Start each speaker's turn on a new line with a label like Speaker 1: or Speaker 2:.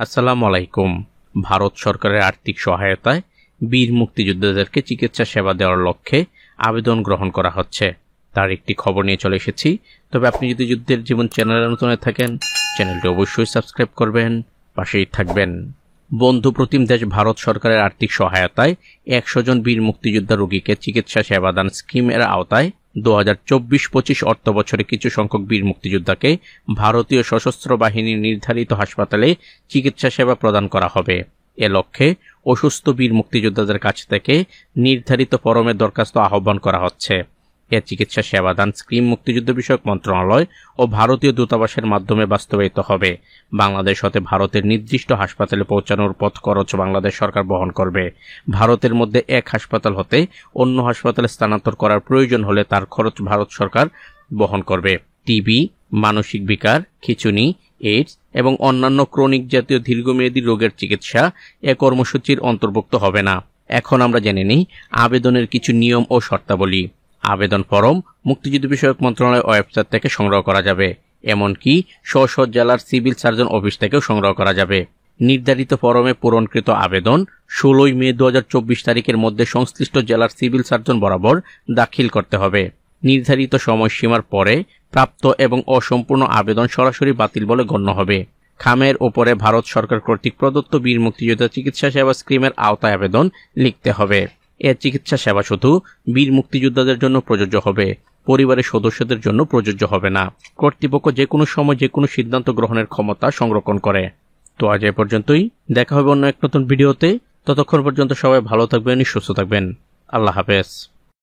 Speaker 1: আসসালামু আলাইকুম। ভারত সরকারের আর্থিক সহায়তায় বীর মুক্তিযোদ্ধাদেরকে চিকিৎসা সেবা দেওয়ার লক্ষ্যে আবেদন গ্রহণ করা হচ্ছে, তার একটি খবর নিয়ে চলে এসেছি। তবে আপনি যদি যুদ্ধের জীবন চ্যানেলে নতুন হয়ে থাকেন, চ্যানেলটি অবশ্যই সাবস্ক্রাইব করবেন, পাশেই থাকবেন। বন্ধু প্রতিম দেশ ভারত সরকারের আর্থিক সহায়তায় 100 জন বীর মুক্তিযোদ্ধা রোগীকে চিকিৎসা সেবাদান স্কিমের আওতায় 2024-25 অর্থ বছরে কিছু সংখ্যক বীর মুক্তিযোদ্ধাকে ভারতীয় সশস্ত্র বাহিনীর নির্ধারিত হাসপাতালে চিকিৎসা সেবা প্রদান করা হবে। এ লক্ষ্যে অসুস্থ বীর মুক্তিযোদ্ধাদের কাছ থেকে নির্ধারিত ফরমে দরখাস্ত আহ্বান করা হচ্ছে। এ চিকিৎসা সেবাদান স্কিম মুক্তিযুদ্ধ বিষয়ক মন্ত্রণালয় ও ভারতীয় দূতাবাসের মাধ্যমে বাস্তবায়িত হবে। বাংলাদেশ হতে ভারতের নির্দিষ্ট হাসপাতালে পৌঁছানোর পথ খরচ বাংলাদেশ সরকার বহন করবে। ভারতের মধ্যে এক হাসপাতাল হতে অন্য হাসপাতালে স্থানান্তর করার প্রয়োজন হলে তার খরচ ভারত সরকার বহন করবে। টিবি, মানসিক বিকার, খিঁচুনি, এইডস এবং অন্যান্য ক্রনিক জাতীয় দীর্ঘমেয়াদী রোগের চিকিৎসা এ কর্মসূচির অন্তর্ভুক্ত হবে না। এখন আমরা জেনে নিই আবেদনের কিছু নিয়ম ও শর্তাবলী। আবেদন ফরম মুক্তিযুদ্ধ বিষয়ক মন্ত্রণালয়ের ওয়েবসাইট থেকে সংগ্রহ করা যাবে, এমনকি স্ব জেলার সিভিল সার্জন অফিস থেকেও সংগ্রহ করা যাবে। নির্ধারিত ফরমে পূরণকৃত আবেদন 16 মে 2024 তারিখের মধ্যে সংশ্লিষ্ট জেলার সিভিল সার্জন বরাবর দাখিল করতে হবে। নির্ধারিত সময়সীমার পরে প্রাপ্ত এবং অসম্পূর্ণ আবেদন সরাসরি বাতিল বলে গণ্য হবে। খামের ওপরে ভারত সরকার কর্তৃক প্রদত্ত বীর মুক্তিযোদ্ধা চিকিৎসা সেবা স্কিমের আওতায় আবেদন লিখতে হবে। এ চিকিৎসা সেবা শুধু বীর মুক্তিযোদ্ধাদের জন্য প্রযোজ্য হবে, পরিবারের সদস্যদের জন্য প্রযোজ্য হবে না। কর্তৃপক্ষ যে কোনো সময় যে কোনো সিদ্ধান্ত গ্রহণের ক্ষমতা সংরক্ষণ করে। তো আজ এ পর্যন্তই, দেখা হবে অন্য এক নতুন ভিডিওতে। ততক্ষণ পর্যন্ত সবাই ভালো থাকবেন, সুস্থ থাকবেন। আল্লাহ হাফেজ।